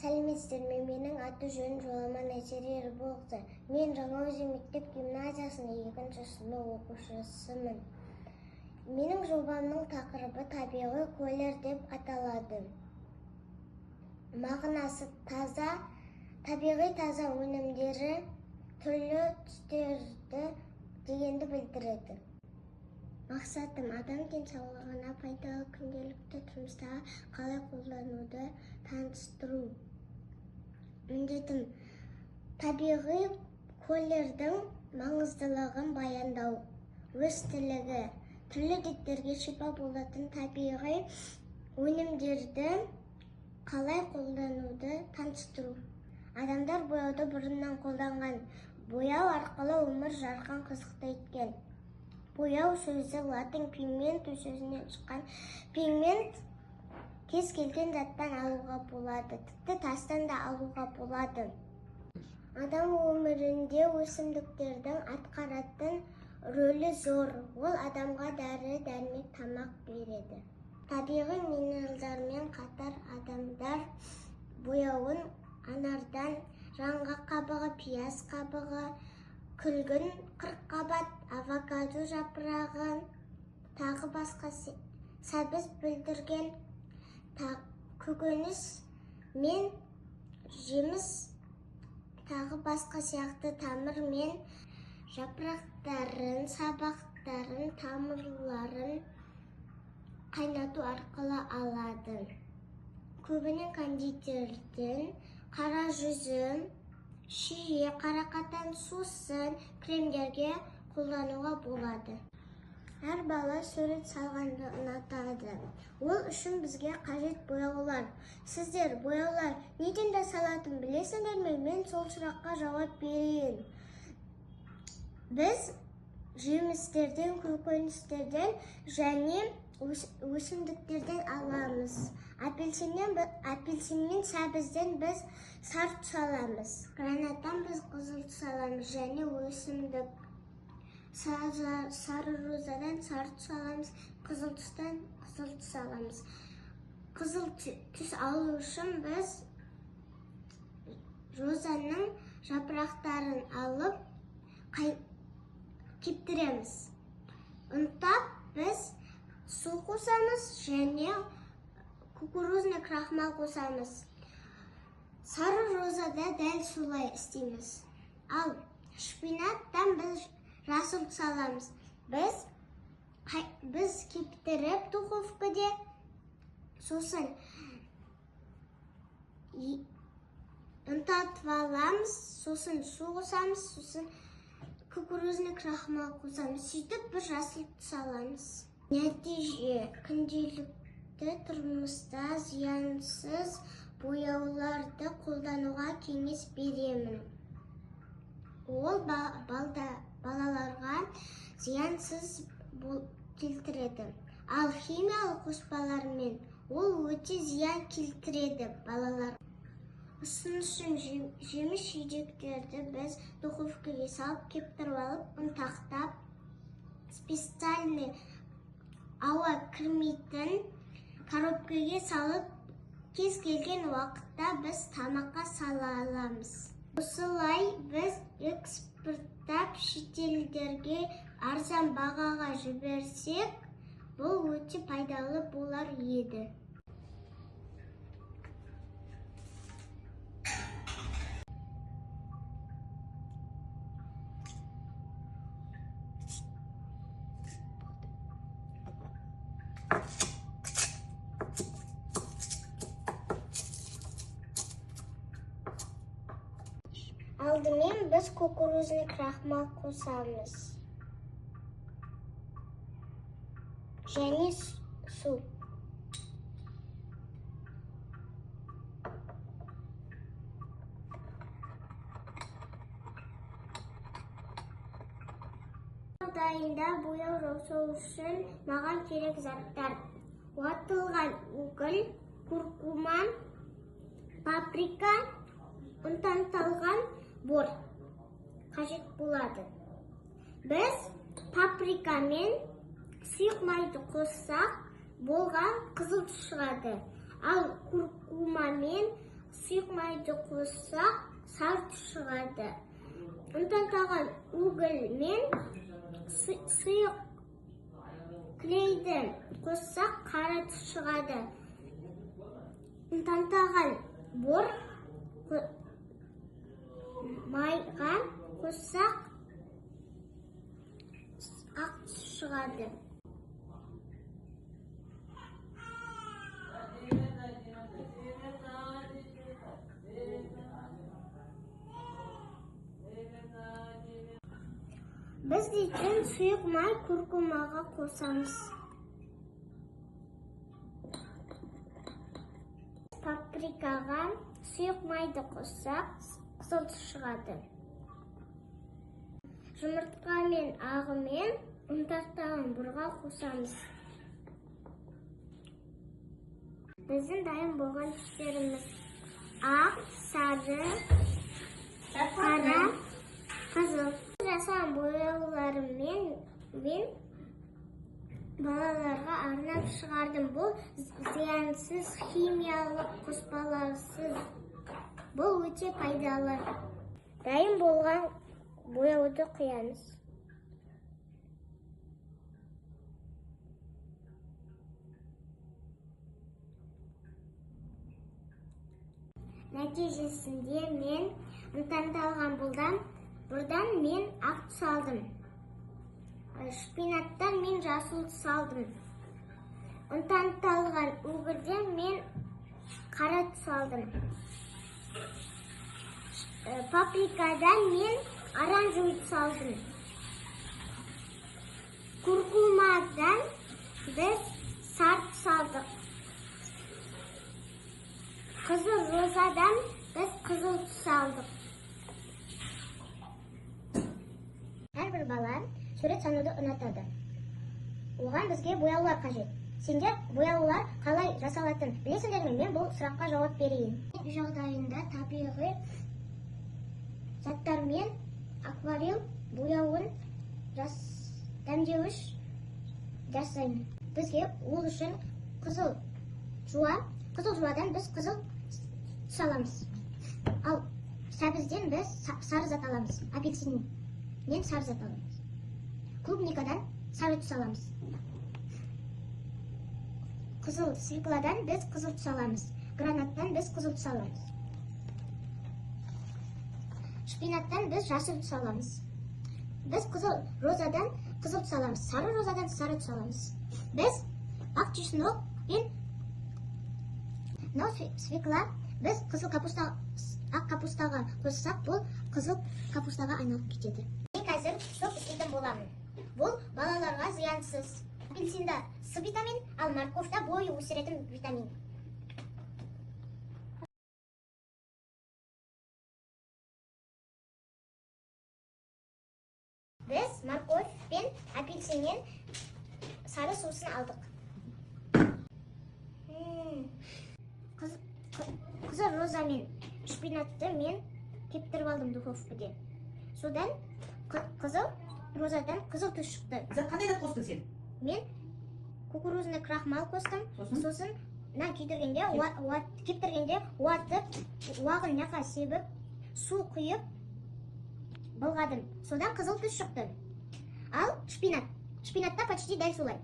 Сәлеметсіздер, менің аты жөнім Жоламан Әсері Ерболқызы. Мен Жаңаөзен мектеп гимназиясының 2-ші сынып оқушысымын. Менің жобамның тақырыбы табиғи көйлер деп аталады. Мағынасы табиғи таза өнімдері түрлі түстерді дегенді білдіреді. Мақсатым адам денсаулығына пайдалы күнделікті тұрмыста қалай қолдануды таныстыру. Міндетім табиғи көйлердің маңыздылығын баяндау, өстілігі, түрлі дерттерге шипа болатын табиғи өнімдерді қалай қолдануды таныстыру. Адамдар бояуды бұрыннан қолданған, бояу арқылы өмір жарқын қызықты еткен. Бояу сөзі латын пигменту сөзінен шыққан. Пигмент кез келген заттан алуға болады, тіпті тастан да алуға болады. Адам өмірінде өсімдіктердің атқаратын рөлі зор. Ол адамға дәрі-дәрмек тамақ береді. Табиғи минералдармен қатар адамдар бояуын анардан, жаңғақ қабығы, пияз қабығы, күлгін қырыққабат, авокадо жапырағы, тағы басқа сәбіз бүлдірген, көкөніс мен жеміс, тағы басқа сияқты тамыр мен жапырақтарын, сабақтарын, тамырларын қайнату арқылы алады. Көбіне кондитерден қара жүзім, шие, қарақатан, сусын, кремдерге қолдануға болады. Әр бала сурет салғанды ұнатады. Ол үшін бізге қажет бояулар. Сіздер бояулар неден де салатын білесіңдер ме? Мен сол сұраққа жауап берейін. Біз жемістерден, көкөністерден және өсімдіктерден аламыз. Апельсин мен сәбізден біз сары түс аламыз. Гранаттан біз қызыл түс аламыз және өсімдік. Сары розадан сары түс аламыз, қызыл түстен қызыл түс аламыз. Қызыл түс алу үшін біз розаның жапырақтарын алып кептіреміз. Ұнтап біз су қосамыз және кукурузный крахмал қосамыз. Сары розада дәл солай істейміз. Ал шпинаттан біз жасыл түс аламыз. Біз кептіріп духовкада, сосын ұнтатып аламыз, сосын су қосамыз, сосын кукурузный крахмал қосамыз. Сөйтіп бір жасыл түс аламыз. Нәтиже күнделікті тұрмыста зиянсыз бояуларды қолдануға кеңес беремін. Ол балаларға зиянсыз келтіреді. Ал химиялық қоспалармен ол өте зиян келтіреді балалар. Ұсынышым жеміс жидектерді біз духовкаға салып, кептіріп алып, ұнтақтап, специальный ауа кірмейтін коробкаға салып, кез келген уақытта біз тамаққа сала аламыз. Осылай біз экспорттап шетелдерге арзан бағаға жіберсек, бұл өте пайдалы болар еді. Алдымен біз кукурузный крахмал қосамыз. Және су. Жағдайында бояу жасау үшін маған керек заттар: уатылған үгіл, куркума, паприка, ұнтақталған бор қажет болады. Біз паприка мен сұйық майды қоссақ, болған қызыл түс шығады. Ал куркума мен сұйық майды қоссақ, сары түс шығады. Ұнтақталған уголь мен сұйық клейді қоссақ, қара түс шығады. Ұнтақталған бор майға қоссақ, ақ түс шығады. Біз дейтін сұйық май күркумаға қосамыз. Паприкаға сұйық майды қоссақ, қызыл түс шығады. Жұмыртқа мен ағы мен ұнтақталған бұрға қосамыз. Біздің дайын болған түстеріміз ақ, сары, қара, қызыл. Жасаған бояуларыммен балаларға арнап шығардым. Бұл зиянсыз, химиялық қоспаларсыз. Бұл өте пайдалы. Дайын болған бояуды құямыз. Нәтижесінде мен ұнтақталған бұрдан мен ақ түс алдым. Шпинаттан мен жасыл түс алдым. Ұнтақталған угольден мен қара түс алдым. Паприкадан мен оранжевый түс алдым. Куркумадан біз сары түс алдық. Қызыл розадан біз қызыл түс алдық. Әрбір бала сурет салуды ұнатады. Оған бізге бояулар қажет. Сендер бояулар қалай жасалатын білесіңдер ме? Мен бұл сұраққа жауап берейін. Үй жағдайында табиғи заттармен акварель бояуын дәмдеуіш жасаймын. Бізге ол үшін қызыл жуадан біз қызыл түс аламыз. Ал сәбізден біз сары зат аламыз. Апельсиннен сары зат аламыз. Клубникадан сары түс аламыз. Қызыл свекладан біз қызыл түс аламыз. Гранаттан біз қызыл түс аламыз. Шпинаттан біз жасыл түс аламыз. Біз қызыл розадан қызыл түс аламыз. Сары розадан сары түс аламыз. Біз ақ чеснок пен свекла біз қызыл ақ капустаға қоссақ, бұл қызыл капустаға айналып кетеді. Мен қазір соп істейтін боламын. Бұл балаларға зиянсыз. Апельсинда С витамин, ал морковьта бой өсіретін витамин. Біз морковь пен апельсиннен сары сусын алдық. Қызыл роза мен шпинатты мен кептіріп алдым духовкаде. Содан қызыл розадан қызыл түс шықты. Қандай зат қостың сен? Мен кукурузный крахмал қостым. Сосын кептіргенде уатып, уағын яқа себіп, су құйып былғадым. Содан қызыл түс шықты. Ал шпинатта почти дәл солай.